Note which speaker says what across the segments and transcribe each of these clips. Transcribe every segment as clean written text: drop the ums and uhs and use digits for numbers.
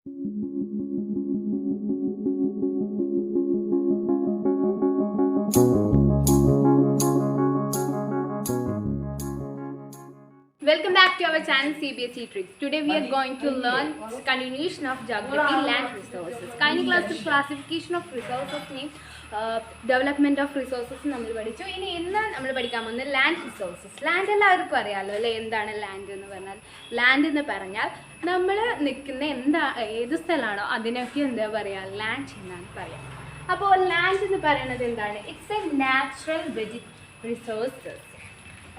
Speaker 1: Welcome back to our channel CBSE Tricks. Today we are going to learn continuation of geography land resources. കഴിഞ്ഞ ക്ലാസ്സിൽ classification of resources development of resources നമ്മൾ പഠിച്ചു. ഇനി ഇന്ന് നമ്മൾ പഠിക്കാൻ പോകുന്നത് land resources. Land എല്ലാവർക്കും അറിയാമല്ലോ അല്ലേ, എന്താണ് land എന്ന് പറഞ്ഞാൽ? Land എന്ന് പറഞ്ഞാൽ നമ്മൾ നിൽക്കുന്ന ഏത് സ്ഥലമാണോ അതിനൊക്കെ എന്താ പറയുക, land എന്നാണ് പറയുക. അപ്പോൾ land എന്ന് പറയുന്നത് എന്താണ്? It's A natural resources.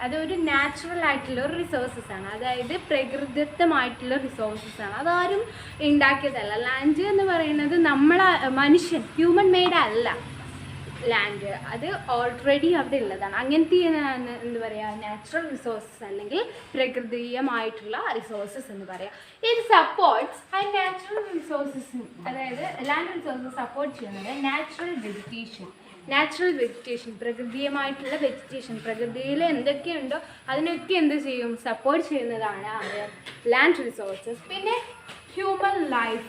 Speaker 1: അതൊരു നാച്ചുറൽ ആയിട്ടുള്ള ഒരു റിസോഴ്സസ് ആണ്, അതായത് പ്രകൃതിദത്തമായിട്ടുള്ള റിസോഴ്സസ് ആണ്. അതാരും ഉണ്ടാക്കിയതല്ല. ലാൻഡ് എന്ന് പറയുന്നത് മനുഷ്യൻ ഹ്യൂമൻ മെയ്ഡ് അല്ല. ലാൻഡ് അത് ഓൾറെഡി അവിടെ ഉള്ളതാണ്. അങ്ങനത്തെ എന്താ പറയുക, നാച്ചുറൽ റിസോഴ്സസ് അല്ലെങ്കിൽ പ്രകൃതിയമായിട്ടുള്ള റിസോഴ്സസ് എന്ന് പറയാം. ഇത് സപ്പോർട്ട്സ് ആ നാച്ചുറൽ റിസോഴ്സസ്, അതായത് ലാൻഡ് റിസോഴ്സസ് സപ്പോർട്ട് ചെയ്യുന്നത് നാച്ചുറൽ വെജിറ്റേഷൻ, പ്രകൃതിയമായിട്ടുള്ള വെജിറ്റേഷൻ. പ്രകൃതിയിൽ എന്തൊക്കെയുണ്ടോ അതിനൊക്കെ എന്ത് ചെയ്യും, സപ്പോർട്ട് ചെയ്യുന്നതാണ് ലാൻഡ് റിസോഴ്സസ്. പിന്നെ ഹ്യൂമൻ ലൈഫ്,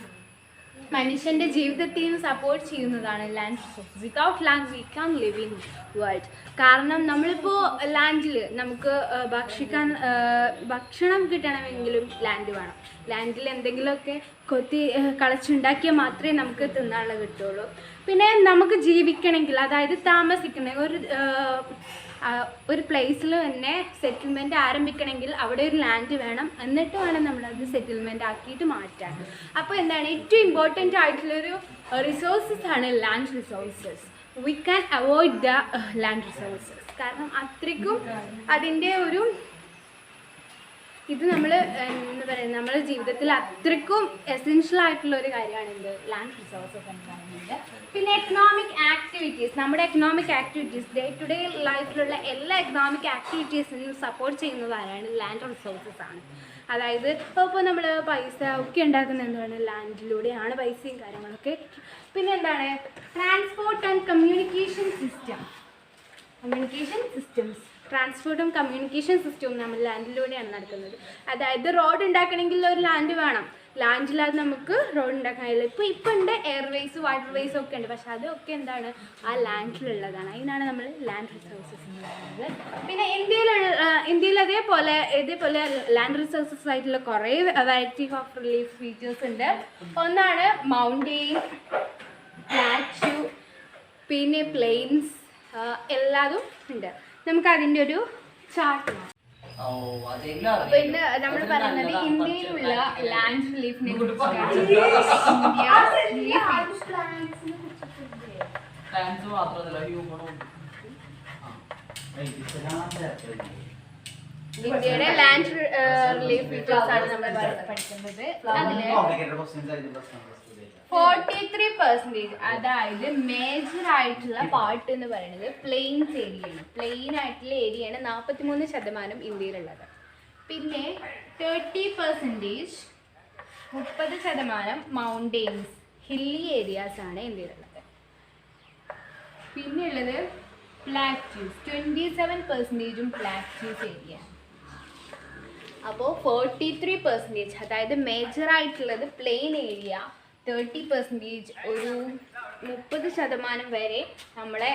Speaker 1: മനുഷ്യൻ്റെ ജീവിതത്തെയും സപ്പോർട്ട് ചെയ്യുന്നതാണ് land resources. Without land we can live in world. കാരണം നമ്മളിപ്പോൾ ലാൻഡിൽ നമുക്ക് ഭക്ഷണം കിട്ടണമെങ്കിലും ലാൻഡ് വേണം. ലാൻഡിൽ എന്തെങ്കിലുമൊക്കെ കളച്ചുണ്ടാക്കിയാൽ മാത്രമേ നമുക്ക് തിന്നാനുള്ള കിട്ടുള്ളൂ. പിന്നെ നമുക്ക് ജീവിക്കണമെങ്കിൽ, അതായത് താമസിക്കണമെങ്കിൽ, ഒരു പ്ലേസിൽ തന്നെ സെറ്റിൽമെൻറ്റ് ആരംഭിക്കണമെങ്കിൽ അവിടെ ഒരു ലാൻഡ് വേണം. എന്നിട്ട് വേണം നമ്മളത് സെറ്റിൽമെൻറ്റ് ആക്കിയിട്ട് മാറ്റാൻ. അപ്പോൾ എന്താണ് ഏറ്റവും ഇമ്പോർട്ടൻ്റ് ആയിട്ടുള്ളൊരു റിസോഴ്സസ് ആണ് land resources. We can avoid the land resources. കാരണം അത്രയ്ക്കും അതിൻ്റെ ഒരു ഇത് നമ്മൾ എന്താ പറയുക, നമ്മുടെ ജീവിതത്തിൽ അത്രയ്ക്കും എസെൻഷ്യൽ ആയിട്ടുള്ള ഒരു കാര്യമാണ് എന്ത്, ലാൻഡ് റിസോഴ്സസ് എന്ന് പറയുന്നത്. പിന്നെ എക്കണോമിക് ആക്ടിവിറ്റീസ്, നമ്മുടെ economic activities, day to day ലൈഫിലുള്ള എല്ലാ എക്കണോമിക് ആക്ടിവിറ്റീസിനും സപ്പോർട്ട് ചെയ്യുന്നതാണ് ലാൻഡ് റിസോഴ്സസ് ആണ്. അതായത് ഇപ്പോൾ നമ്മൾ പൈസ ഒക്കെ ഉണ്ടാക്കുന്നത് എന്താണ്, ലാൻഡിലൂടെയാണ് പൈസയും കാര്യങ്ങളൊക്കെ. പിന്നെ എന്താണ്, ട്രാൻസ്പോർട്ട് ആൻഡ് കമ്മ്യൂണിക്കേഷൻ സിസ്റ്റംസ്. ട്രാൻസ്പോർട്ടും കമ്മ്യൂണിക്കേഷൻ സിസ്റ്റവും നമ്മൾ ലാൻഡിലൂടെയാണ് നടക്കുന്നത്. അതായത് റോഡ് ഉണ്ടാക്കണമെങ്കിൽ ഒരു ലാൻഡ് വേണം. ലാൻഡില്ലാതെ നമുക്ക് റോഡ് ഉണ്ടാക്കാൻ കഴിയില്ല. ഇപ്പോൾ ഉണ്ട് എയർവേസ്, വാട്ടർവേസ് ഒക്കെ ഉണ്ട്, പക്ഷെ അതൊക്കെ എന്താണ്, ആ ലാൻഡിലുള്ളതാണ്. അതിനാണ് നമ്മൾ ലാൻഡ് റിസോഴ്സസ് എന്ന് പറയുന്നത്. പിന്നെ ഇന്ത്യയിൽ ഇതേപോലെ ലാൻഡ് റിസോഴ്സസ് ആയിട്ടുള്ള കുറേ വെറൈറ്റി ഓഫ് റിലീഫ് ഫീച്ചേഴ്സ് ഉണ്ട്. ഒന്നാണ് മൗണ്ടെയിൻ, പ്ലാറ്റ്യൂ, പിന്നെ പ്ലെയിൻസ്, എല്ലാതും ഉണ്ട്. നമുക്ക് അതിൻ്റെ ഒരു ചാർട്ട് നോക്കാം. അപ്പോൾ ഇന്ന് നമ്മൾ പറയുന്നത് ഇന്ത്യയിലുള്ള ലാൻഡ് റിലീഫിനെ കുറിച്ചാണ്. ഇന്ത്യയുടെ ലാൻഡ് റിലീഫ് ഫീച്ചേഴ്സ് ആണ് നമ്മൾ പഠിക്കുന്നത്. അതില് 43%, അതായത് മേജർ ആയിട്ടുള്ള പാർട്ട് എന്ന് പറയുന്നത് പ്ലെയിൻസ് ഏരിയയാണ്. പ്ലെയിൻ ആയിട്ടുള്ള ഏരിയയാണ് 43% ഇന്ത്യയിലുള്ളത്. പിന്നെ 30% മൗണ്ടെയിൻസ്, ഹില്ലി ഏരിയാസ് ആണ് ഇന്ത്യയിലുള്ളത്. പിന്നെ ഉള്ളത് പ്ലാറ്റ്യൂസ്, 27% പ്ലാറ്റ്യൂസ് ഏരിയ. അപ്പോൾ 43%, അതായത് മേജർ ആയിട്ടുള്ളത് പ്ലെയിൻ ഏരിയ, 30%, ഒരു 30% വരെ നമ്മളെ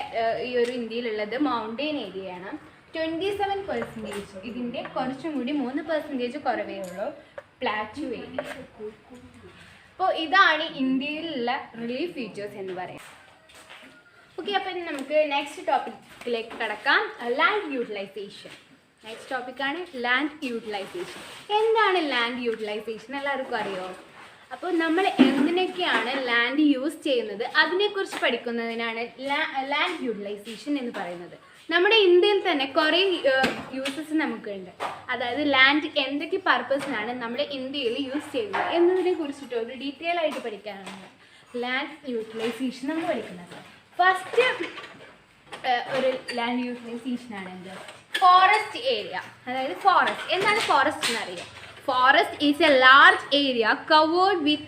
Speaker 1: ഈ ഒരു ഇന്ത്യയിലുള്ളത് മൗണ്ടെയിൻ ഏരിയയാണ്. 27% ഇതിൻ്റെ കുറച്ചും കൂടി 3% കുറവേ ഉള്ളൂ പ്ലാറ്റ്യൂ ഏരിയ. അപ്പോൾ ഇതാണ് ഇന്ത്യയിലുള്ള റിലീഫ് ഫീച്ചേഴ്സ് എന്ന് പറയാം. ഓക്കെ, അപ്പം നമുക്ക് നെക്സ്റ്റ് ടോപ്പിക്കിലേക്ക് കടക്കാം. Land utilisation. നെക്സ്റ്റ് ടോപ്പിക്കാണ് ലാൻഡ് യൂട്ടിലൈസേഷൻ. എന്താണ് ലാൻഡ് യൂട്ടിലൈസേഷൻ, എല്ലാവർക്കും അറിയോ? അപ്പോൾ നമ്മൾ എന്തിനൊക്കെയാണ് ലാൻഡ് യൂസ് ചെയ്യുന്നത് അതിനെക്കുറിച്ച് പഠിക്കുന്നതിനാണ് ലാൻഡ് യൂട്ടിലൈസേഷൻ എന്ന് പറയുന്നത്. നമ്മുടെ ഇന്ത്യയിൽ തന്നെ കുറേ യൂസസ് നമുക്കുണ്ട്. അതായത് ലാൻഡ് എന്തൊക്കെ പർപ്പസിനാണ് നമ്മുടെ ഇന്ത്യയിൽ യൂസ് ചെയ്യുന്നത് എന്നതിനെ കുറിച്ചിട്ട് ഒരു ഡീറ്റെയിൽ ആയിട്ട് പഠിക്കാനാണ് ലാൻഡ് യൂട്ടിലൈസേഷൻ നമ്മൾ പഠിക്കുന്നത്. ഫസ്റ്റ് ഒരു ലാൻഡ് യൂട്ടിലൈസേഷനാണ് എന്ത്, ഫോറസ്റ്റ് ഏരിയ. അതായത് ഫോറസ്റ്റ്, എന്താണ് ഫോറസ്റ്റ് എന്നറിയാം? Forest is a large area covered with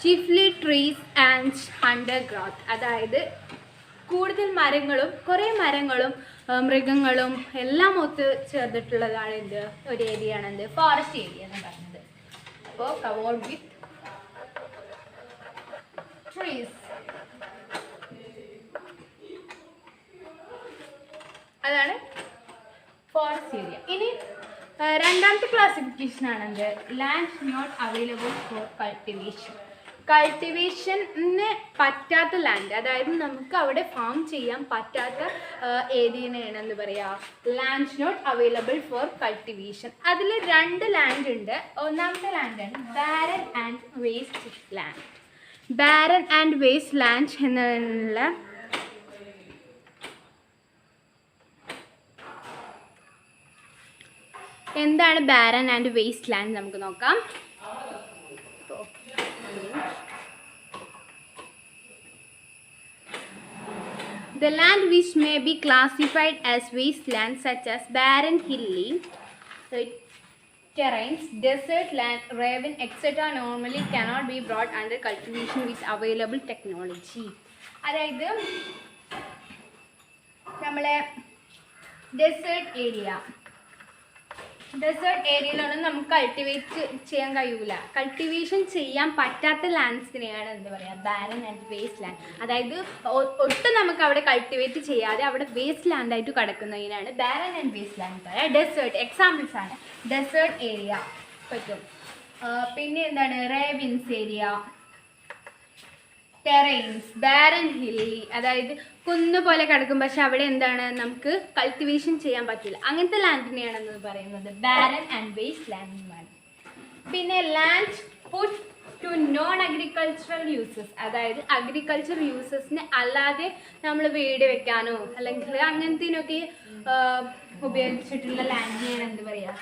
Speaker 1: chiefly trees and undergrowth. അതായത് കൂടുതൽ മരങ്ങളും കുറേ മരങ്ങളും മൃഗങ്ങളും എല്ലാം ഒത്ത് ചേർന്നിട്ടുള്ളതാണ് എന്ത്, ഒരു ഏരിയയാണ് എന്ത്, ഫോറസ്റ്റ് ഏരിയ എന്ന് പറയുന്നത്. അപ്പോൾ കവേർഡ് വിത്ത് ഈസ് അതാണ് ഫോറസ്റ്റ് ഏരിയ. ഇനി രണ്ടാമത്തെ ക്ലാസിഫിക്കേഷൻ ആണെന്ത് land not available for cultivation. കൾട്ടിവേഷന് പറ്റാത്ത ലാൻഡ്, അതായത് നമുക്ക് അവിടെ ഫാം ചെയ്യാൻ പറ്റാത്ത ഏരിയനെയാണ് എന്ത് പറയുക land not available for cultivation. അതിൽ രണ്ട് ലാൻഡ് ഉണ്ട്. ഒന്നാമത്തെ ലാൻഡാണ് barren and waste land. Barren and waste land എന്നുള്ള എന്താണ് ബാരൻ ആൻഡ് വേസ്റ്റ് ലാൻഡ് നമുക്ക് നോക്കാം. The land which may be classified as wasteland such as barren, hilly terrains, desert land, ravine, etc. normally cannot be brought under cultivation with available technology. അതായത് നമ്മളെ desert ഏരിയയിലൊന്നും നമുക്ക് cultivate ചെയ്യാൻ കഴിയൂല. Cultivation ചെയ്യാൻ പറ്റാത്ത ലാൻഡ്സിനെയാണ് എന്താ പറയുക ബാരൻ ആൻഡ് വേസ്റ്റ് ലാൻഡ്. അതായത് ഒട്ടും നമുക്ക് അവിടെ കൾട്ടിവേറ്റ് ചെയ്യാതെ അവിടെ വേസ്റ്റ് ലാൻഡായിട്ട് കിടക്കുന്നതിനാണ് ബാരൻ ആൻഡ് വേസ്റ്റ് ലാൻഡ് പറയാം. ഡെസേർട്ട് എക്സാമ്പിൾസ് ആണ് ഡെസേർട്ട് ഏരിയ പറ്റും. പിന്നെ എന്താണ് ravines area, terrains, barren hilly, അതായത് കുന്നു പോലെ കിടക്കും പക്ഷെ അവിടെ എന്താണ് നമുക്ക് കൾട്ടിവേഷൻ ചെയ്യാൻ പറ്റില്ല. അങ്ങനത്തെ ലാൻഡിനെയാണെന്ന് പറയുന്നത് ബാരൻ ആൻഡ് വേസ്റ്റ് ലാൻഡ് എന്നാണ്. പിന്നെ land put to non agricultural uses, അതായത് അഗ്രികൾച്ചർ യൂസസിന് അല്ലാതെ നമ്മൾ വീട് വെക്കാനോ അല്ലെങ്കിൽ അങ്ങനത്തേനൊക്കെ ഉപയോഗിച്ചിട്ടുള്ള ലാൻഡിനെയാണ് എന്ത് പറയുക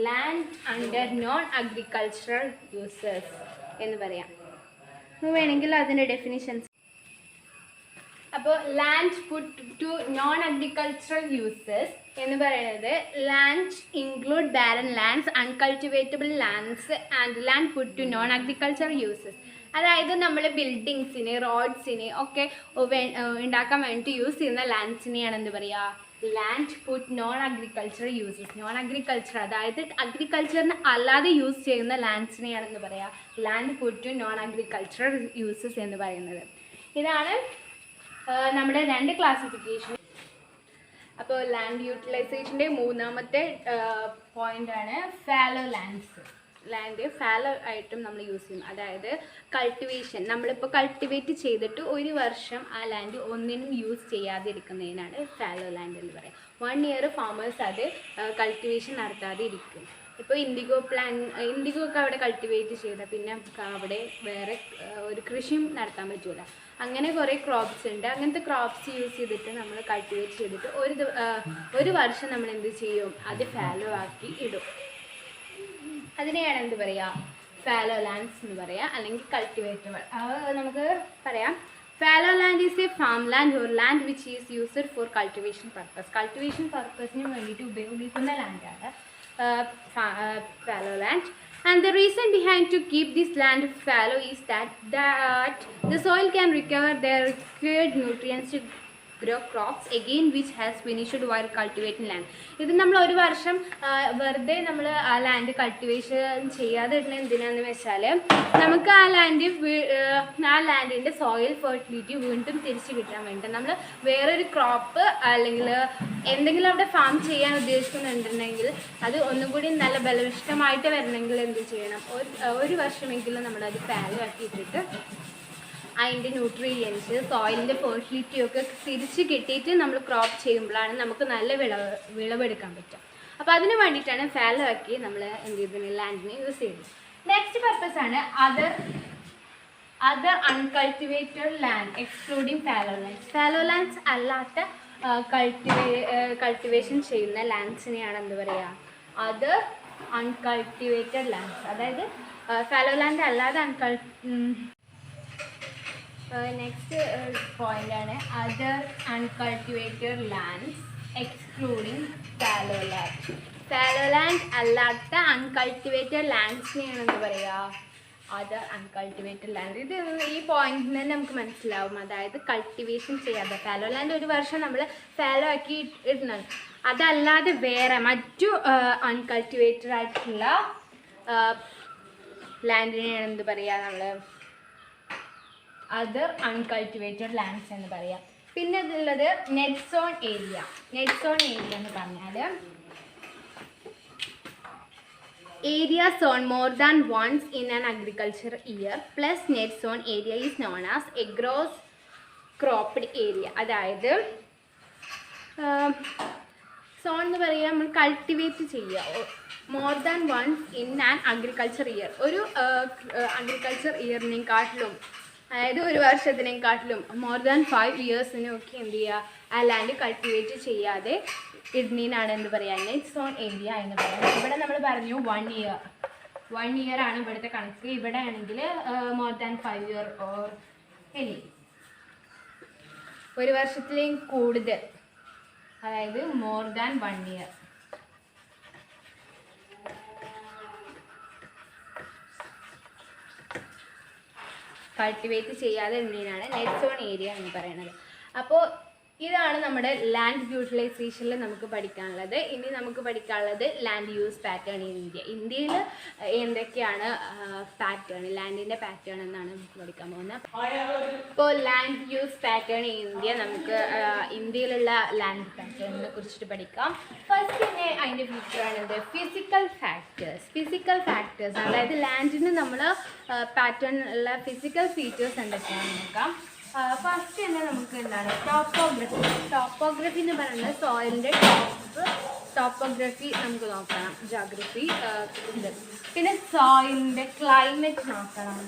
Speaker 1: land under non agricultural uses എന്ന് പറയാം. വേണമെങ്കിൽ അതിൻ്റെ ഡെഫിനിഷൻസ്. അപ്പോൾ land put to non agricultural uses എന്ന് പറയുന്നത് land include barren lands, uncultivatable lands and land put to non agricultural uses. അതായത് നമ്മൾ ബിൽഡിങ്സിന് റോഡ്സിന് ഒക്കെ ഉണ്ടാക്കാൻ വേണ്ടി യൂസ് ചെയ്യുന്ന ലാൻഡ്സിനെയാണ് എന്ത് പറയുക land put non agricultural uses. Non agriculture അതായത് അഗ്രികൾച്ചറിന് അല്ലാതെ യൂസ് ചെയ്യുന്ന ലാൻഡ്സിനെയാണെന്ന് പറയാം land put to non agricultural uses എന്ന് പറയുന്നത്. ഇതാണ് നമ്മുടെ രണ്ട് ക്ലാസിഫിക്കേഷൻ. അപ്പോൾ ലാൻഡ് യൂട്ടിലൈസേഷൻ്റെ മൂന്നാമത്തെ പോയിൻ്റാണ് ഫാലോ ലാൻഡ്സ്. ലാൻഡ് ഫാലോ ആയിട്ടും നമ്മൾ യൂസ് ചെയ്യും. അതായത് കൾട്ടിവേഷൻ നമ്മളിപ്പോൾ കൾട്ടിവേറ്റ് ചെയ്തിട്ട് ഒരു വർഷം ആ ലാൻഡ് ഒന്നിനും യൂസ് ചെയ്യാതിരിക്കുന്നതിനാണ് ഫാലോ ലാൻഡ് എന്ന് പറയുക. 1 ഇയർ ഫാമേഴ്സ് അത് കൾട്ടിവേഷൻ നടത്താതെ ഇരിക്കും. ഇപ്പോൾ ഇൻഡിഗോ ഒക്കെ അവിടെ കൾട്ടിവേറ്റ് ചെയ്താൽ പിന്നെ അവിടെ വേറെ ഒരു കൃഷിയും നടത്താൻ പറ്റില്ല. അങ്ങനെ കുറേ ക്രോപ്സ് ഉണ്ട്. അങ്ങനത്തെ ക്രോപ്സ് യൂസ് ചെയ്തിട്ട് നമ്മൾ കൾട്ടിവേറ്റ് ചെയ്തിട്ട് ഒരു വർഷം നമ്മൾ എന്ത് ചെയ്യും അത് ഫാലോ ആക്കി ഇടും. അതിനെയാണ് എന്ത് പറയുക ഫാലോ ലാൻഡ്സ് എന്ന് പറയുക അല്ലെങ്കിൽ കൾട്ടിവേറ്റബിൾ. നമുക്ക് പറയാം fallow land is a farm land or land which is used for cultivation purpose. Cultivation പർപ്പസിന് വേണ്ടിയിട്ട് ഉപയോഗിക്കുന്ന ലാൻഡാണ് fallow land. And the reason behind to keep this land fallow is that the soil can recover the required nutrients to grow crops again which has finished while cultivating land. ഇത് നമ്മൾ ഒരു വർഷം വെറുതെ നമ്മൾ ആ ലാൻഡ് കൾട്ടിവേഷൻ ചെയ്യാതെ ഇടുന്ന എന്തിനാന്ന് വെച്ചാൽ നമുക്ക് ആ ലാൻഡിൻ്റെ സോയിൽ ഫെർട്ടിലിറ്റി വീണ്ടും തിരിച്ച് കിട്ടാൻ വേണ്ടി നമ്മൾ വേറൊരു ക്രോപ്പ് അല്ലെങ്കിൽ എന്തെങ്കിലും അവിടെ ഫാം ചെയ്യാൻ ഉദ്ദേശിക്കുന്നുണ്ടെങ്കിൽ അത് ഒന്നും കൂടി നല്ല ബലവിഷ്ടമായിട്ട് വരണമെങ്കിൽ എന്ത് ചെയ്യണം ഒരു വർഷമെങ്കിലും നമ്മളത് ഫാലോ ആക്കിയിട്ടിട്ട് അതിൻ്റെ ന്യൂട്രിയൻസ് സോയിലിൻ്റെ ഫെർട്ടിലിറ്റിയൊക്കെ തിരിച്ച് കിട്ടിയിട്ട് നമ്മൾ ക്രോപ്പ് ചെയ്യുമ്പോഴാണ് നമുക്ക് നല്ല വിളവെടുക്കാൻ പറ്റുക. അപ്പോൾ അതിന് വേണ്ടിയിട്ടാണ് ഫാലോ ആക്കി നമ്മൾ എന്ത് ചെയ്തത് ലാൻഡിനെ യൂസ് ചെയ്യുന്നത്. നെക്സ്റ്റ് പർപ്പസ് ആണ് other uncultivated land excluding fallow lands. Fallow lands അല്ലാത്ത കൾട്ടിവേഷൻ ചെയ്യുന്ന ലാൻഡ്സിനെയാണ് എന്ത് പറയുക അതർ അൺകൾട്ടിവേറ്റഡ് ലാൻഡ്സ്. അതായത് ഫാലോ ലാൻഡ് അല്ലാതെ നെക്സ്റ്റ് പോയിൻ്റാണ് other uncultivated lands excluding fallow land. Fallow land അല്ലാത്ത അൺകൾട്ടിവേറ്റഡ് ലാൻഡ്സിനെയാണ് എന്താ പറയുക അതർ അൺകൾട്ടിവേറ്റഡ് ലാൻഡ്. ഇത് ഈ പോയിന്റിൽ നിന്ന് നമുക്ക് മനസ്സിലാവും. അതായത് കൾട്ടിവേഷൻ ചെയ്യാതെ ഫാലോ ലാൻഡ് ഒരു വർഷം നമ്മൾ ഫാലോ ആക്കി ഇടുന്നത് അതല്ലാതെ വേറെ മറ്റു അൺകൾട്ടിവേറ്റഡ് ആയിട്ടുള്ള ലാൻഡിനെയാണ് എന്ത് പറയുക നമ്മൾ അതർ അൺകൾട്ടിവേറ്റഡ് ലാൻഡ്സ് എന്ന് പറയാം. പിന്നെ ഇതുള്ളത് net zone area. Net zone area എന്ന് പറഞ്ഞാൽ area sown more than once in an agriculture year plus net sown area is known as a gross cropped area. അതായത് സോൺ എന്ന് പറയുക നമ്മൾ കൾട്ടിവേറ്റ് ചെയ്യുക more than once in an agriculture year. ഒരു agriculture ഇയറിനെക്കാട്ടിലും അതായത് ഒരു വർഷത്തിനെക്കാട്ടിലും മോർ ദാൻ 5 ഇയേഴ്സിനൊക്കെ എന്ത് ചെയ്യുക, ആ ലാൻഡ് കൾട്ടിവേറ്റ് ചെയ്യാതെ ഇടുന്നതിനാണ് എന്ത് പറയുക, നെറ്റ് സോൺ ഏരിയ എന്ന് പറയുന്നത്. ഇവിടെ നമ്മൾ പറഞ്ഞു 1 ഇയർ ആണ് ഇവിടുത്തെ കണക്ക്. ഇവിടെ ആണെങ്കിൽ more than 5 year or any ഒരു വർഷത്തിലേയും കൂടുതൽ, അതായത് മോർ ദാൻ 1 ഇയർ. കൾട്ടിവേറ്റ് ചെയ്യാതെ ഇടുന്നതിനാണ് നെറ്റ് സോൺ ഏരിയ എന്ന് പറയുന്നത്. അപ്പോൾ ഇതാണ് നമ്മുടെ ലാൻഡ് യൂട്ടിലൈസേഷനിൽ നമുക്ക് പഠിക്കാനുള്ളത്. ഇനി നമുക്ക് പഠിക്കാനുള്ളത് land use pattern in India. ഇന്ത്യയിൽ എന്തൊക്കെയാണ് പാറ്റേൺ, ലാൻഡിൻ്റെ പാറ്റേൺ എന്നാണ് നമുക്ക് പഠിക്കാൻ പോകുന്നത്. ഇപ്പോൾ land use pattern in India, നമുക്ക് ഇന്ത്യയിലുള്ള ലാൻഡ് പാറ്റേണിനെ കുറിച്ചിട്ട് പഠിക്കാം. ഫസ്റ്റ് തന്നെ അതിൻ്റെ ഫീച്ചറാണിത് ഫിസിക്കൽ ഫാക്ടേഴ്സ്. ഫിസിക്കൽ ഫാക്ടേഴ്സ് അതായത് ലാൻഡിന് നമ്മൾ പാറ്റേൺ ഉള്ള ഫിസിക്കൽ ഫീച്ചേഴ്സ് എന്തൊക്കെയാണെന്ന് നോക്കാം. ഫസ്റ്റ് തന്നെ നമുക്ക് എന്താണ് ടോപ്പോഗ്രഫി. ടോപ്പോഗ്രഫി എന്ന് പറയുന്നത് സോയിലിൻ്റെ ടോപ്പോഗ്രഫി നമുക്ക് നോക്കണം, ജോഗ്രഫി ഇത്. പിന്നെ സോയിലിൻ്റെ ക്ലൈമറ്റ് നോക്കണം,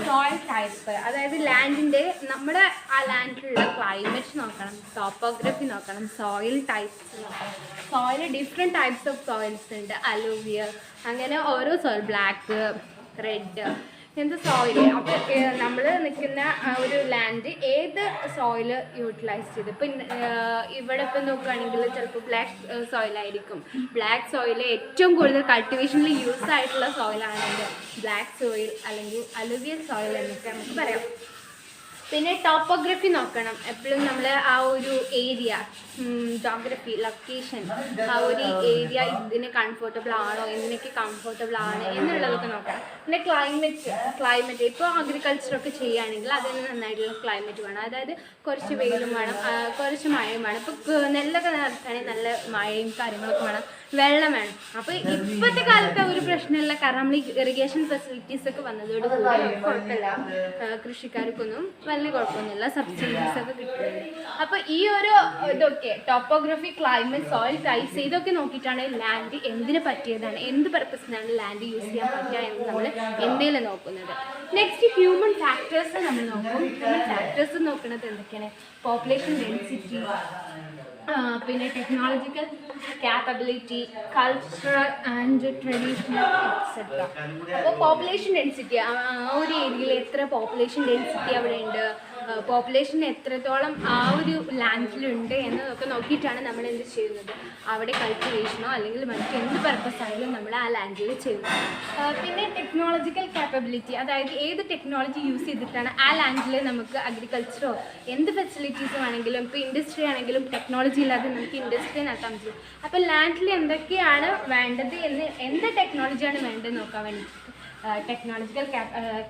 Speaker 1: സോയിൽ ടൈപ്പ് അതായത് ലാൻഡിൻ്റെ നമ്മുടെ ആ ലാൻഡിലുള്ള ക്ലൈമറ്റ് നോക്കണം, ടോപ്പോഗ്രഫി നോക്കണം, സോയിൽ ടൈപ്സ് നോക്കണം. Soil different types of soils ഉണ്ട്, അലൂവിയൽ, അങ്ങനെ ഓരോ സോയിൽ, ബ്ലാക്ക്, റെഡ്, ഇങ്ങനത്തെ സോയിൽ. അപ്പോൾ നമ്മൾ നിൽക്കുന്ന ഒരു ലാൻഡ് ഏത് സോയിൽ യൂട്ടിലൈസ് ചെയ്ത്, ഇപ്പം ഇവിടെ ഇപ്പം നോക്കുകയാണെങ്കിൽ ചിലപ്പോൾ ബ്ലാക്ക് സോയിലായിരിക്കും. ബ്ലാക്ക് സോയിൽ ഏറ്റവും കൂടുതൽ കൾട്ടിവേഷനിൽ യൂസ് ആയിട്ടുള്ള സോയിലാണെങ്കിൽ ബ്ലാക്ക് സോയിൽ അല്ലെങ്കിൽ അലുവിയൽ സോയിൽ എന്നൊക്കെ നമുക്ക് പറയാം. പിന്നെ ടോപ്പോഗ്രഫി നോക്കണം എപ്പോഴും. നമ്മൾ ആ ഒരു ഏരിയ, ജോഗ്രഫി, ലൊക്കേഷൻ, ആ ഒരു ഏരിയ ഇതിന് കംഫർട്ടബിൾ ആണോ, എന്തിനൊക്കെ കംഫർട്ടബിൾ ആണ് എന്നുള്ളതൊക്കെ നോക്കണം. പിന്നെ ക്ലൈമറ്റ് ഇപ്പോൾ അഗ്രികൾച്ചറൊക്കെ ചെയ്യുകയാണെങ്കിൽ അതിന് നന്നായിട്ടുള്ള ക്ലൈമറ്റ് വേണം. അതായത് കുറച്ച് വെയിലും വേണം, കുറച്ച് മഴയും വേണം. ഇപ്പോൾ നെല്ലൊക്കെ നടത്തുകയാണെങ്കിൽ നല്ല മഴയും കാര്യങ്ങളൊക്കെ വേണം, വെള്ളം വേണം. അപ്പോൾ ഇപ്പോഴത്തെ കാലത്ത് ഒരു പ്രശ്നമില്ല, കാരണം നമ്മൾ ഇറിഗേഷൻ ഫെസിലിറ്റീസൊക്കെ വന്നതോടുകൂടി കുഴപ്പമില്ല, കൃഷിക്കാർക്കൊന്നും വലിയ കുഴപ്പമൊന്നുമില്ല, സബ്സിഡീസ് ഒക്കെ കിട്ടുന്നുണ്ട്. അപ്പോൾ ഈ ഒരു ഇതൊക്കെ ടോപ്പോഗ്രഫി, ക്ലൈമറ്റ്, സോയിൽ ടൈപ്സ് ഇതൊക്കെ നോക്കിയിട്ടാണ് ലാൻഡ് എന്തിന് പറ്റിയതാണ്, എന്ത് പർപ്പസിനാണ് ലാൻഡ് യൂസ് ചെയ്യാൻ പറ്റുക എന്ന് നമ്മൾ എന്തെങ്കിലും നോക്കുന്നത്. നെക്സ്റ്റ് ഹ്യൂമൻ ഫാക്ടേഴ്സ് നമ്മൾ നോക്കും. ഹ്യൂമൻ ഫാക്ടേഴ്സ് നോക്കുന്നത് എന്തൊക്കെയാണ്, പോപ്പുലേഷൻ ഡെൻസിറ്റി, പിന്നെ technological capability, cultural and traditional etcetera. അപ്പോൾ പോപ്പുലേഷൻ ഡെൻസിറ്റി, ആ ഒരു ഏരിയയിൽ എത്ര പോപ്പുലേഷൻ ഡെൻസിറ്റി അവിടെ ഉണ്ട്, പോപ്പുലേഷൻ എത്രത്തോളം ആ ഒരു ലാൻഡിലുണ്ട് എന്നതൊക്കെ നോക്കിയിട്ടാണ് നമ്മൾ എന്ത് ചെയ്യുന്നത്, അവിടെ കൾട്ടിവേഷനോ അല്ലെങ്കിൽ മറ്റെന്ത് പർപ്പസ് ആയാലും നമ്മൾ ആ ലാൻഡിൽ ചെയ്യുന്നത്. പിന്നെ ടെക്നോളജിക്കൽ കാപ്പബിലിറ്റി, അതായത് ഏത് ടെക്നോളജി യൂസ് ചെയ്തിട്ടാണ് ആ ലാൻഡിൽ നമുക്ക് അഗ്രികൾച്ചറോ എന്ത് ഫെസിലിറ്റീസും ആണെങ്കിലും, ഇപ്പോൾ ഇൻഡസ്ട്രി ആണെങ്കിലും ടെക്നോളജി ഇല്ലാതെ നമുക്ക് ഇൻഡസ്ട്രി നടത്താൻ പറ്റും. അപ്പോൾ ലാൻഡിൽ എന്തൊക്കെയാണ് വേണ്ടത് എന്ന്, എന്ത് ടെക്നോളജിയാണ് വേണ്ടത് നോക്കാൻ വേണ്ടിയിട്ട് ടെക്നോളജിക്കൽ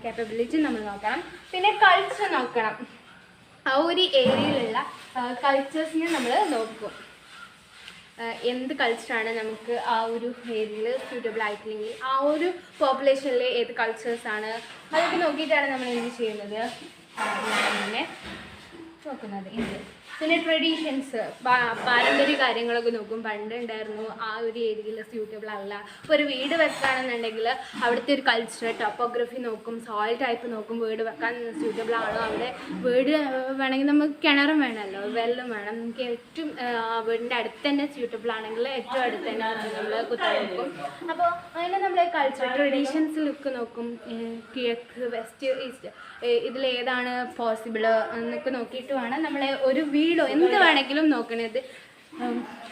Speaker 1: കാപ്പബിലിറ്റി നമ്മൾ നോക്കണം. പിന്നെ കൾച്ചർ നോക്കണം, ആ ഒരു ഏരിയയിലുള്ള കൾച്ചേഴ്സിനെ നമ്മൾ നോക്കും. എന്ത് കൾച്ചറാണ് നമുക്ക് ആ ഒരു ഏരിയയിൽ സ്യൂട്ടബിൾ ആയിട്ടില്ലെങ്കിൽ ആ ഒരു പോപ്പുലേഷനിൽ ഏത് കൾച്ചേഴ്സാണ് അതൊക്കെ നോക്കിയിട്ടാണ് നമ്മൾ എന്ത് ചെയ്യുന്നത്, ലാൻഡിനെ നോക്കുന്നത്. ഇത് പിന്നെ ട്രഡീഷൻസ്, പാരമ്പര്യ കാര്യങ്ങളൊക്കെ നോക്കും. പണ്ട് ഉണ്ടായിരുന്നു ആ ഒരു ഏരിയയിൽ സ്യൂട്ടബിൾ അല്ല, ഇപ്പോൾ ഒരു വീട് വെക്കുകയാണെന്നുണ്ടെങ്കിൽ അവിടുത്തെ ഒരു കൾച്ചർ, ടോപ്പോഗ്രഫി നോക്കും, സോയിൽ ടൈപ്പ് നോക്കും, വീട് വെക്കാൻ സ്യൂട്ടബിൾ ആണോ, അവിടെ വീട് വേണമെങ്കിൽ നമുക്ക് കിണറും വേണമല്ലോ, വെള്ളം വേണം, നമുക്ക് ഏറ്റവും വീടിൻ്റെ അടുത്ത് തന്നെ സ്യൂട്ടബിൾ ആണെങ്കിൽ ഏറ്റവും അടുത്ത് തന്നെ നമ്മൾ കുത്താൻ നോക്കും. അപ്പോൾ അങ്ങനെ നമ്മൾ കൾച്ചർ ട്രഡീഷൻസിലൊക്കെ നോക്കും, കിഴക്ക്, വെസ്റ്റ്, ഈസ്റ്റ്, ഇതിലേതാണ് പോസിബിൾ എന്നൊക്കെ നോക്കിയിട്ട് വേണം നമ്മൾ ഒരു വീടോ എന്ത് വേണമെങ്കിലും നോക്കണത്.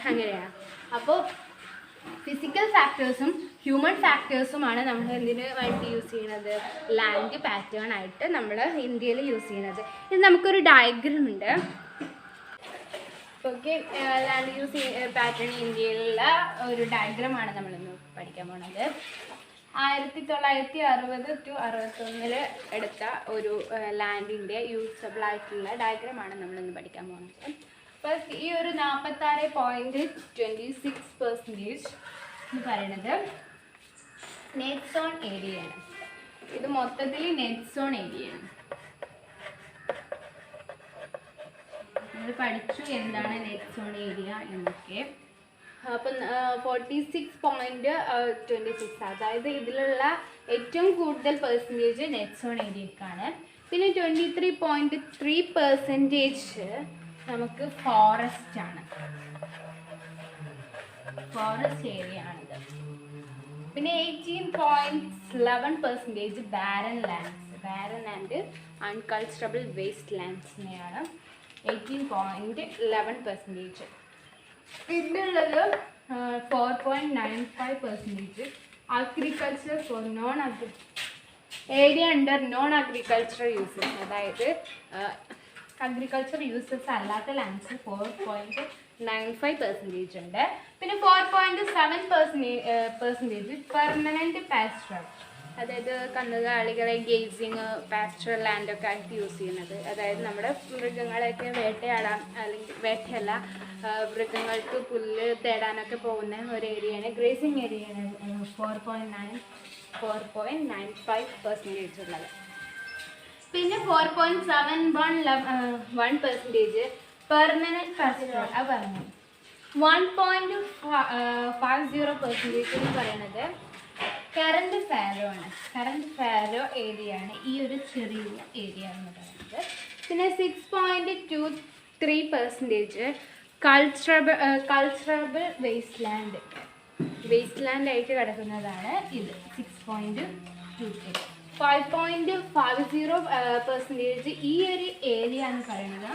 Speaker 1: അങ്ങനെയാണ്. അപ്പോൾ ഫിസിക്കൽ ഫാക്ടേഴ്സും ഹ്യൂമൻ ഫാക്ടേഴ്സുമാണ് നമ്മൾ എന്തിന് വേണ്ടി യൂസ് ചെയ്യുന്നത്, ലാൻഡ് പാറ്റേൺ ആയിട്ട് നമ്മൾ ഇന്ത്യയിൽ യൂസ് ചെയ്യുന്നത്. ഇത് നമുക്കൊരു ഡയഗ്രം ഉണ്ട്. ഓക്കെ, ലാൻഡ് യൂസ് പാറ്റേൺ ഇന്ത്യയിലുള്ള ഒരു ഡയഗ്രമാണ് നമ്മളിന്ന് പഠിക്കാൻ പോകുന്നത്. 1960 to 61 എടുത്ത ഒരു ലാൻഡിൻ്റെ യൂസബിൾ ആയിട്ടുള്ള ഡയഗ്രമാണ് നമ്മളിന്ന് പഠിക്കാൻ പോകുന്നത്. അപ്പോൾ ഈ ഒരു 46.26% എന്ന് പറയുന്നത് നെറ്റ് സോൺ ഏരിയയാണ്. ഇത് മൊത്തത്തിൽ നെറ്റ് സോൺ ഏരിയയാണ്. നമ്മൾ പഠിച്ചു എന്താണ് നെറ്റ് സോൺ ഏരിയ എന്നൊക്കെ. അപ്പം 46.26, അതായത് ഇതിലുള്ള ഏറ്റവും കൂടുതൽ പെർസെൻറ്റേജ് നെറ്റ് സോൺ ഏരിയക്കാണ്. പിന്നെ 23.3% നമുക്ക് ഫോറസ്റ്റ് ആണ്, ഫോറസ്റ്റ് ഏരിയ ആണിത്. പിന്നെ 18.11% ബാരൻ ആൻഡ് അൺകൾച്ചറബിൾ വേസ്റ്റ് ലാൻഡ്സിനെയാണ് 18.11%. പിന്നുള്ളത് 4.95% agriculture for area under non agricultural uses, അതായത് അഗ്രികൾച്ചർ യൂസസ് അല്ലാത്ത ലാൻഡ്സ് 4.95% ഉണ്ട്. പിന്നെ 4.7% പെർമനൻറ്റ് പാസ്റ്ററൽ, അതായത് കന്നുകാലികളെ ഗേസിങ് പാസ്റ്ററൽ ലാൻഡൊക്കെ ആയിട്ട് യൂസ് ചെയ്യുന്നത്, അതായത് നമ്മുടെ മൃഗങ്ങളെയൊക്കെ വേട്ടയാടാൻ, അല്ലെങ്കിൽ വേട്ടയല്ല, മൃഗങ്ങൾക്ക് പുല്ല് തേടാനൊക്കെ പോകുന്ന ഒരു ഏരിയയാണ്, ഗ്രേസിങ് ഏരിയയാണ് 4.95% ഉള്ളത്. പിന്നെ 4.71% പെർമനൻറ്റ് പാസ്റ്ററൽ, അത് പറഞ്ഞു. 1.50% എന്ന് പറയുന്നത് കറണ്ട് ഫാലോ ആണ്. കറണ്ട് ഫാലോ ഏരിയ ആണ് ഈ ഒരു ചെറിയ ഏരിയ എന്ന് പറയുന്നത്. പിന്നെ 6.23% കൾച്ചറബിൾ വേസ്റ്റ് ലാൻഡ് ആയിട്ട് കിടക്കുന്നതാണ് ഇത് 6.23. 5.50% ഈ ഒരു ഏരിയ എന്ന് പറയുന്നത്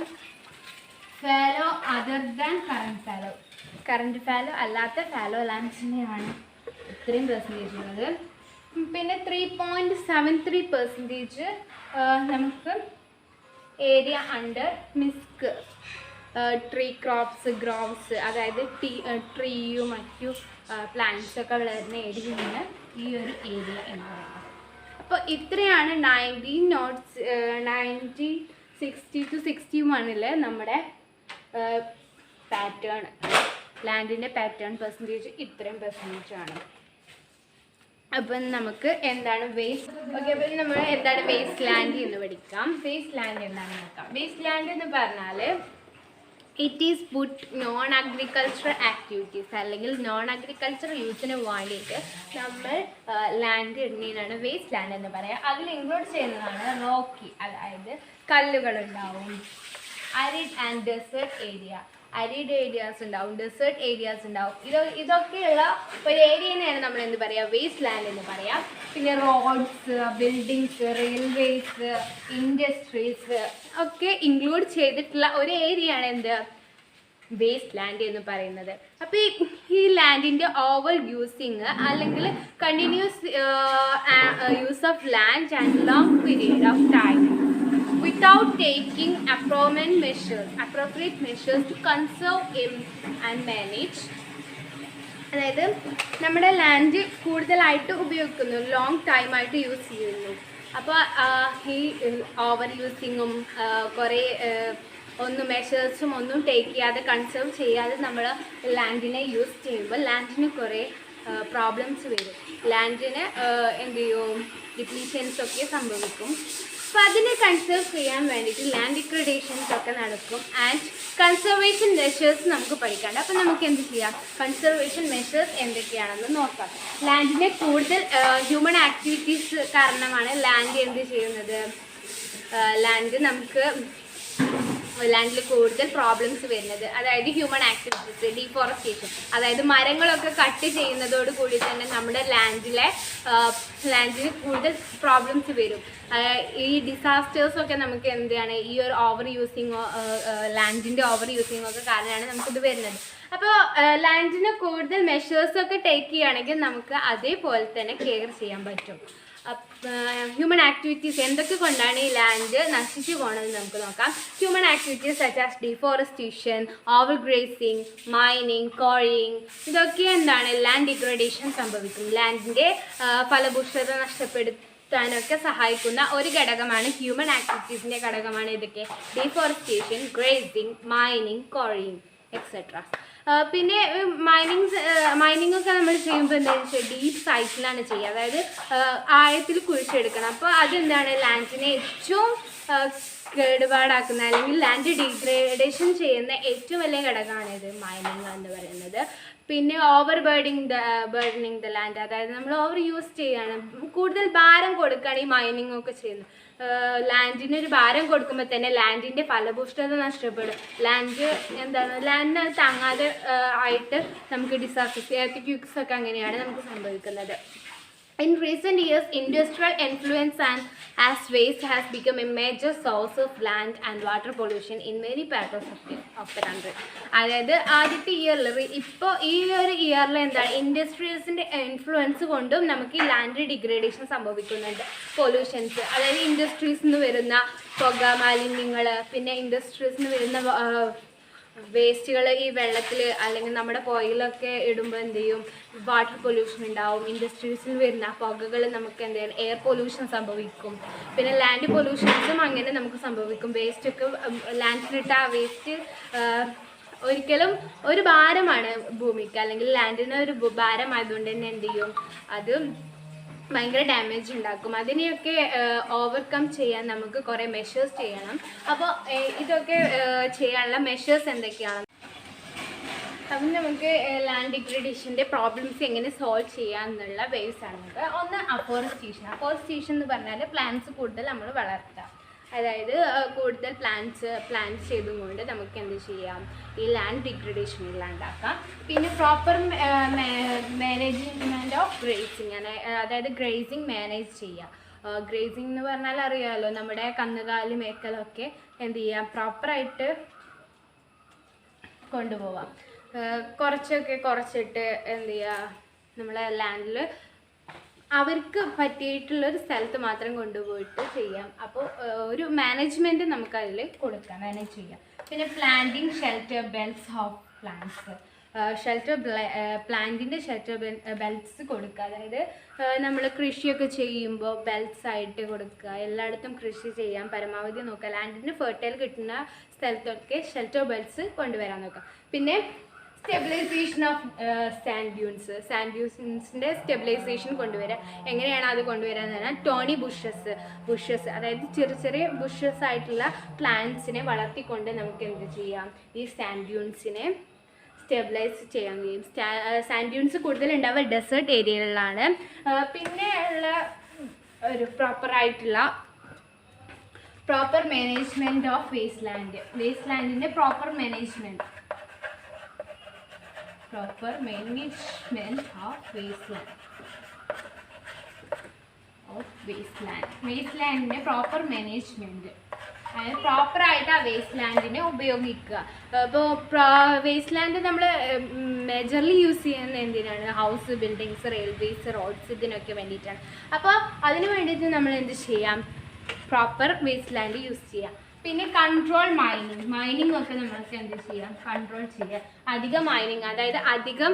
Speaker 1: fallow other than current fallow അല്ലാത്ത ഫാലോ ലാൻഡ്സിനെയാണ് ഇത്രയും പെർസെൻറ്റേജ് ഉള്ളത്. പിന്നെ 3.73% നമുക്ക് ഏരിയ അണ്ടർ മിസ്ക് ട്രീ ഗ്രോവ്സ്, അതായത് ട്രീയും മറ്റു പ്ലാന്റ്സൊക്കെ വളരുന്ന ഏരിയയാണ് ഈ ഒരു ഏരിയ എന്ന് പറയുന്നത്. അപ്പോൾ ഇത്രയാണ് 1960 to 61 നമ്മുടെ പാറ്റേൺ, ലാൻഡിൻ്റെ പാറ്റേൺ പെർസെൻറ്റേജ് ഇത്രയും പെർസെൻറ്റേജ് ആണ്. അപ്പം നമുക്ക് എന്താണ് വേസ്റ്റ്, ഓക്കെ, അപ്പം നമ്മൾ എന്താണ് വേസ്റ്റ് ലാൻഡ് എന്ന് പഠിക്കാം. വേസ്റ്റ് ലാൻഡ് എന്താണെന്ന് നോക്കാം. വേസ്റ്റ് ലാൻഡ് എന്ന് പറഞ്ഞാൽ it is puttu non agricultural activities, അല്ലെങ്കിൽ നോൺ അഗ്രികൾച്ചറൽ യൂസിന് വേണ്ടിയിട്ട് നമ്മൾ ലാൻഡ് ഇടുന്നതിനാണ് വേസ്റ്റ് ലാൻഡ് എന്ന് പറയാം. അതിൽ ഇൻക്ലൂഡ് ചെയ്യുന്നതാണ് റോക്കി, അതായത് കല്ലുകളുണ്ടാവും, arid and desert area, arid areas ഉണ്ടാവും, ഡെസേർട്ട് ഏരിയാസ് ഉണ്ടാവും. ഇതൊക്കെയുള്ള ഒരു ഏരിയനെയാണ് നമ്മൾ എന്ത് പറയുക, വേസ്റ്റ് ലാൻഡ് എന്ന് പറയാം. പിന്നെ റോഡ്സ്, ബിൽഡിങ്സ്, റെയിൽവേസ്, ഇൻഡസ്ട്രീസ് ഒക്കെ ഇൻക്ലൂഡ് ചെയ്തിട്ടുള്ള ഒരു ഏരിയയാണ് എന്ത്, വേസ്റ്റ് ലാൻഡ് എന്ന് പറയുന്നത്. അപ്പോൾ ഈ ലാൻഡിൻ്റെ ഓവർ യൂസിങ് അല്ലെങ്കിൽ continuous use of land and long period of time without taking appropriate measures to conserve and manage, അതായത് നമ്മുടെ ലാൻഡ് കൂടുതലായിട്ട് ഉപയോഗിക്കുന്നു, ലോങ് ടൈമായിട്ട് യൂസ് ചെയ്യുന്നു. അപ്പോൾ ഈ ഓവർ യൂസിങ്ങും കുറേ ഒന്നും മെഷേഴ്സും ഒന്നും ടേക്ക് ചെയ്യാതെ കൺസേർവ് ചെയ്യാതെ നമ്മൾ ലാൻഡിനെ യൂസ് ചെയ്യുമ്പോൾ ലാൻഡിന് കുറേ പ്രോബ്ലംസ് വരും. ലാൻഡിന് എന്ത് ചെയ്യും, ഡിപ്ലീഷൻസ് ഒക്കെ സംഭവിക്കും. അപ്പോൾ അതിനെ കൺസേർവ് ചെയ്യാൻ വേണ്ടിയിട്ട് ലാൻഡ് ഡിഗ്രഡേഷൻസ് ഒക്കെ നടക്കും. ആൻഡ് കൺസർവേഷൻ മെഷേഴ്സ് നമുക്ക് പഠിക്കാണ്ട്. അപ്പോൾ നമുക്ക് എന്ത് ചെയ്യാം, കൺസർവേഷൻ മെഷേഴ്സ് എന്തൊക്കെയാണെന്ന് നോക്കാം. ലാൻഡിനെ കൂടുതൽ ഹ്യൂമൻ ആക്ടിവിറ്റീസ് കാരണമാണ് ലാൻഡ് എന്ത് ചെയ്യുന്നത്, ലാൻഡിൽ കൂടുതൽ പ്രോബ്ലംസ് വരുന്നത്, അതായത് ഹ്യൂമൻ ആക്ടിവിറ്റീസ്, ഡീഫോറസ്റ്റേഷൻ, അതായത് മരങ്ങളൊക്കെ കട്ട് ചെയ്യുന്നതോട് കൂടി തന്നെ നമ്മുടെ ലാൻഡിന് കൂടുതൽ പ്രോബ്ലംസ് വരും. ഈ ഡിസാസ്റ്റേഴ്സൊക്കെ നമുക്ക് എന്താണ്, ഈ ഒരു ഓവർ യൂസിങ്ങോ ലാൻഡിൻ്റെ ഓവർ യൂസിങ്ങോ ഒക്കെ കാരണമാണ് നമുക്കിത് വരുന്നത്. അപ്പോൾ ലാൻഡിന് കൂടുതൽ മെഷേഴ്സൊക്കെ ടേക്ക് ചെയ്യുകയാണെങ്കിൽ നമുക്ക് അതേപോലെ തന്നെ കെയർ ചെയ്യാൻ പറ്റും. ഹ്യൂമൻ ആക്ടിവിറ്റീസ് എന്തൊക്കെ കൊണ്ടാണ് ഈ ലാൻഡ് നശിച്ചു പോകുന്നത് നമുക്ക് നോക്കാം. Human activities such as deforestation, over gracing, mining, coring, ഇതൊക്കെ എന്താണ് ലാൻഡ് ഡിഗ്രഡേഷൻ സംഭവിക്കും. ലാൻഡിൻ്റെ ഫലഭൂഷ്ഠത നഷ്ടപ്പെടുത്താനൊക്കെ സഹായിക്കുന്ന ഒരു ഘടകമാണ് ഹ്യൂമൻ ആക്ടിവിറ്റീസിൻ്റെ ഘടകമാണ് ഇതൊക്കെ deforestation, gracing, mining, coring etcetera. പിന്നെ മൈനിങ് ഒക്കെ നമ്മൾ ചെയ്യുമ്പോൾ എന്താണെന്ന് വെച്ചാൽ ഡീപ്പ് സൈറ്റിലാണ് ചെയ്യുക, അതായത് ആഴത്തിൽ കുഴിച്ചെടുക്കണം. അപ്പോൾ അതെന്താണ് ലാൻഡിനെ ഏറ്റവും കേടുപാടാക്കുന്ന അല്ലെങ്കിൽ ലാൻഡ് ഡിഗ്രേഡേഷൻ ചെയ്യുന്ന ഏറ്റവും വലിയ ഘടകമാണ് ഇത് മൈനിങ് എന്ന് പറയുന്നത്. പിന്നെ ഓവർ ബേർണിങ് ദ ലാൻഡ്, അതായത് നമ്മൾ ഓവർ യൂസ് ചെയ്യുകയാണ്, കൂടുതൽ ഭാരം കൊടുക്കുകയാണ് ഈ മൈനിങ് ഒക്കെ ചെയ്യുന്നത്. ലാൻഡിന് ഒരു ഭാരം കൊടുക്കുമ്പോൾ തന്നെ ലാൻഡിൻ്റെ ഫലഭൂഷ്ഠത നഷ്ടപ്പെടും. ലാൻഡിന് താങ്ങാതെ ആയിട്ട് നമുക്ക് ഡിസാസ്റ്റേഴ്സ്, എർത്ത് ഒക്കെ അങ്ങനെയാണ് നമുക്ക് സംഭവിക്കുന്നത്. In recent years, industrial influence and as waste has become a major source of land and water pollution in many parts of the country. അതായത് ആദ്യത്തെ ഇപ്പോൾ ഈ ഒരു ഇയറിൽ എന്താണ് ഇൻഡസ്ട്രീസിൻ്റെ ഇൻഫ്ലുവൻസ് കൊണ്ടും നമുക്ക് ഈ ലാൻഡ് ഡിഗ്രേഡേഷൻ സംഭവിക്കുന്നുണ്ട്. പൊല്യൂഷൻസ്, അതായത് ഇൻഡസ്ട്രീസിൽ നിന്ന് വരുന്ന പുക മാലിന്യങ്ങൾ, പിന്നെ ഇൻഡസ്ട്രീസിൽ നിന്ന് വരുന്ന വേസ്റ്റുകൾ ഈ വെള്ളത്തിൽ അല്ലെങ്കിൽ നമ്മുടെ പുഴയിലൊക്കെ ഇടുമ്പോൾ എന്ത് ചെയ്യും, വാട്ടർ പൊല്യൂഷൻ ഉണ്ടാവും. ഇൻഡസ്ട്രീസിൽ വരുന്ന പുകകൾ നമുക്ക് എന്തെങ്കിലും എയർ പൊല്യൂഷൻ സംഭവിക്കും. പിന്നെ ലാൻഡ് പൊല്യൂഷൻസും അങ്ങനെ നമുക്ക് സംഭവിക്കും. വേസ്റ്റൊക്കെ ലാൻഡിലിട്ട ആ വേസ്റ്റ് ഒരിക്കലും ഒരു ഭാരമാണ് ഭൂമിക്ക്, അല്ലെങ്കിൽ ലാൻഡിന് ഒരു ഭാരമായതുകൊണ്ട് തന്നെ എന്ത് ചെയ്യും, അത് ഭയങ്കര ഡാമേജ് ഉണ്ടാക്കും. അതിനെയൊക്കെ ഓവർകം ചെയ്യാൻ നമുക്ക് കുറേ മെഷേഴ്സ് ചെയ്യണം. അപ്പോൾ ഇതൊക്കെ ചെയ്യാനുള്ള മെഷേഴ്സ് എന്തൊക്കെയാണ്? അപ്പം നമുക്ക് ലാൻഡ് ഡിഗ്രഡേഷൻ്റെ പ്രോബ്ലംസ് എങ്ങനെ സോൾവ് ചെയ്യാമെന്നുള്ള വേവ്സ് ആണ് നമുക്ക്. ഒന്ന് അഫോറസ്റ്റേഷൻ എന്ന് പറഞ്ഞാൽ പ്ലാന്റ്സ് കൂടുതൽ നമ്മൾ വളർത്തുക, അതായത് കൂടുതൽ പ്ലാന്റ്സ് ചെയ്തുകൊണ്ട് നമുക്ക് എന്ത് ചെയ്യാം, ഈ ലാൻഡ് ഡിഗ്രഡേഷൻ ഇല്ലാണ്ടാക്കാം. പിന്നെ പ്രോപ്പർ മാനേജ്മെൻറ്റ് ഓഫ് ഗ്രേസിങ്, അതായത് ഗ്രേസിങ് മാനേജ് ചെയ്യുക. ഗ്രേസിങ് എന്ന് പറഞ്ഞാൽ അറിയാമല്ലോ, നമ്മുടെ കന്നുകാലി മേക്കലൊക്കെ എന്ത് ചെയ്യാം, പ്രോപ്പറായിട്ട് കൊണ്ടുപോവാം. കുറച്ചിട്ട് എന്ത് ചെയ്യുക, നമ്മളെ ലാൻഡിൽ അവർക്ക് പറ്റിയിട്ടുള്ളൊരു സ്ഥലത്ത് മാത്രം കൊണ്ടുപോയിട്ട് ചെയ്യാം. അപ്പോൾ ഒരു മാനേജ്മെൻറ്റ് നമുക്കതിൽ കൊടുക്കാം, മാനേജ് ചെയ്യാം. പിന്നെ planting shelter belts of plants, പ്ലാന്റിൻ്റെ ഷെൽട്ടർ ബെൽറ്റ്സ് കൊടുക്കുക. അതായത് നമ്മൾ കൃഷിയൊക്കെ ചെയ്യുമ്പോൾ ബെൽറ്റ്സ് ആയിട്ട് കൊടുക്കുക. എല്ലായിടത്തും കൃഷി ചെയ്യാൻ പരമാവധി നോക്കുക. ലാൻഡിന് ഫെർട്ടൈൽ കിട്ടുന്ന സ്ഥലത്തൊക്കെ ഷെൽട്ടർ ബെൽറ്റ്സ് കൊണ്ടുവരാൻ നോക്കുക. പിന്നെ സ്റ്റെബിലൈസേഷൻ ഓഫ് സാൻഡ് ഡ്യൂൺസിൻ്റെ സ്റ്റെബിലൈസേഷൻ കൊണ്ടുവരിക. എങ്ങനെയാണ് അത് കൊണ്ടുവരാന്ന് പറഞ്ഞാൽ ടോണി ബുഷസ്, അതായത് ചെറിയ ബുഷസ് ആയിട്ടുള്ള പ്ലാന്റ്സിനെ വളർത്തിക്കൊണ്ട് നമുക്ക് എന്ത് ചെയ്യാം, ഈ സാൻഡ് ഡ്യൂൺസിനെ സ്റ്റെബിലൈസ് ചെയ്യാൻ കഴിയും. സാൻഡ് ഡ്യൂൺസ് കൂടുതൽ ഉണ്ടാവുക ഡെസേർട്ട് ഏരിയകളിലാണ്. പിന്നെ ഉള്ള ഒരു പ്രോപ്പർ മാനേജ്മെൻറ്റ് ഓഫ് വേസ്റ്റ് ലാൻഡിൻ്റെ പ്രോപ്പർ മാനേജ്മെൻറ്റ് of waste landന്റെ പ്രോപ്പർ മാനേജ്മെൻറ്റ്, അതായത് പ്രോപ്പറായിട്ട് ആ വേസ്റ്റ് ലാൻഡിനെ ഉപയോഗിക്കുക. അപ്പോൾ വേസ്റ്റ് ലാൻഡ് നമ്മൾ മേജർലി യൂസ് ചെയ്യുന്നത് എന്തിനാണ്, ഹൗസ്, ബിൽഡിങ്സ്, റെയിൽവേസ്, റോഡ്സ്, ഇതിനൊക്കെ വേണ്ടിയിട്ടാണ്. അപ്പോൾ അതിന് വേണ്ടിയിട്ട് നമ്മൾ എന്ത് ചെയ്യാം, പ്രോപ്പർ വേസ്റ്റ് ലാൻഡ് യൂസ് ചെയ്യാം. പിന്നെ കൺട്രോൾ മൈനിങ് ഒക്കെ നമ്മൾക്ക് എന്ത് ചെയ്യാം, കൺട്രോൾ ചെയ്യാം. അധികം മൈനിങ്, അതായത് അധികം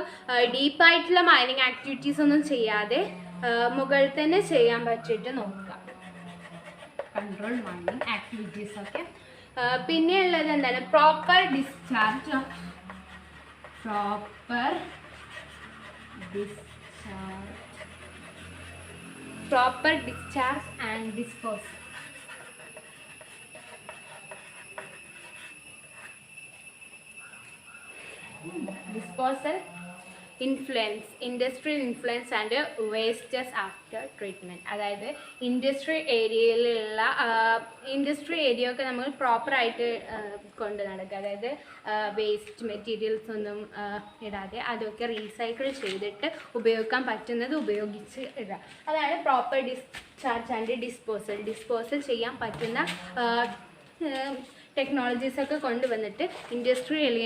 Speaker 1: ഡീപ്പായിട്ടുള്ള മൈനിങ് ആക്ടിവിറ്റീസ് ഒന്നും ചെയ്യാതെ മുകളിൽ തന്നെ ചെയ്യാൻ പറ്റിയിട്ട് നോക്കുക, കൺട്രോൾ മൈനിങ് ആക്ടിവിറ്റീസ് ഒക്കെ. പിന്നെ ഉള്ളത് എന്താണ്, proper discharge and disposal. Disposal, industrial influence and wastes after treatment. അതായത് ഇൻഡസ്ട്രി ഏരിയ ഒക്കെ നമ്മൾ പ്രോപ്പറായിട്ട് കൊണ്ട് നടക്കുക. അതായത് വേസ്റ്റ് മെറ്റീരിയൽസ് ഒന്നും ഇടാതെ അതൊക്കെ റീസൈക്കിൾ ചെയ്തിട്ട് ഉപയോഗിക്കാൻ പറ്റുന്നത് ഉപയോഗിച്ച് ഇടുക. അതാണ് പ്രോപ്പർ ഡിസ്ചാർജ് ആൻഡ് ഡിസ്പോസൽ ചെയ്യാൻ പറ്റുന്ന ടെക്നോളജീസൊക്കെ കൊണ്ടുവന്നിട്ട് ഇൻഡസ്ട്രിയൽ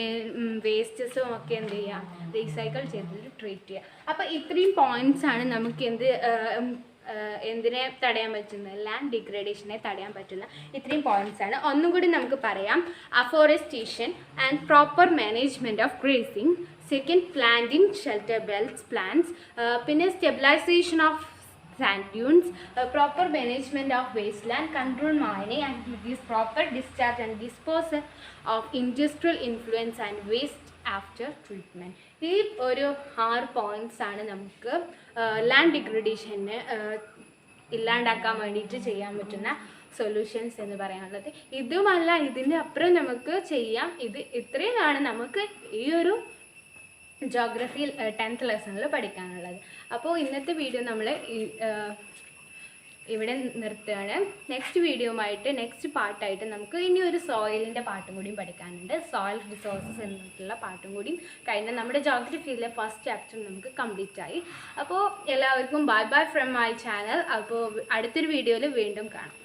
Speaker 1: വേസ്റ്റസും ഒക്കെ എന്ത് ചെയ്യാം, റീസൈക്കിൾ ചെയ്തിട്ട് ട്രീറ്റ് ചെയ്യുക. അപ്പോൾ ഇത്രയും പോയിൻറ്റ്സാണ് നമുക്ക് എന്തിനെ തടയാൻ പറ്റുന്നത്? ലാൻഡ് ഡിഗ്രഡേഷനെ തടയാൻ പറ്റുന്ന ഇത്രയും പോയിന്റ്സ് ആണ്. ഒന്നും കൂടി നമുക്ക് പറയാം. Afforestation and proper management of grazing. Second, planting shelter belts plants. പിന്നെ stabilization of sand dunes, proper management of wasteland, control mining activities, proper discharge and disposal of industrial influence and waste after treatment. ഈ ഒരു 6 points ആണ് നമുക്ക് land ഡിഗ്രഡേഷനെ ഇല്ലാണ്ടാക്കാൻ വേണ്ടിയിട്ട് ചെയ്യാൻ പറ്റുന്ന solutions എന്ന് പറയാനുള്ളത്. ഇതുമല്ല, ഇതിൻ്റെ അപ്പുറം നമുക്ക് ചെയ്യാം. ഇത്രയുമാണ് നമുക്ക് ഈ ഒരു ജോഗ്രഫിയിൽ 10th ലെസണിൽ പഠിക്കാനുള്ളത്. അപ്പോൾ ഇന്നത്തെ വീഡിയോ നമ്മൾ ഇവിടെ നിർത്തുകയാണ്. നെക്സ്റ്റ് വീഡിയോയുമായിട്ട് നെക്സ്റ്റ് പാർട്ടായിട്ട് നമുക്ക് ഇനി ഒരു സോയിലിൻ്റെ പാട്ടും കൂടിയും പഠിക്കാനുണ്ട്. സോയിൽ റിസോഴ്സസ് എന്നിട്ടുള്ള പാട്ടും കൂടിയും കഴിഞ്ഞാൽ നമ്മുടെ ജോഗ്രഫിയിലെ ഫസ്റ്റ് ചാപ്റ്റർ നമുക്ക് കംപ്ലീറ്റ് ആയി. അപ്പോൾ എല്ലാവർക്കും bye bye from my channel. അപ്പോൾ അടുത്തൊരു വീഡിയോയിൽ വീണ്ടും കാണാം.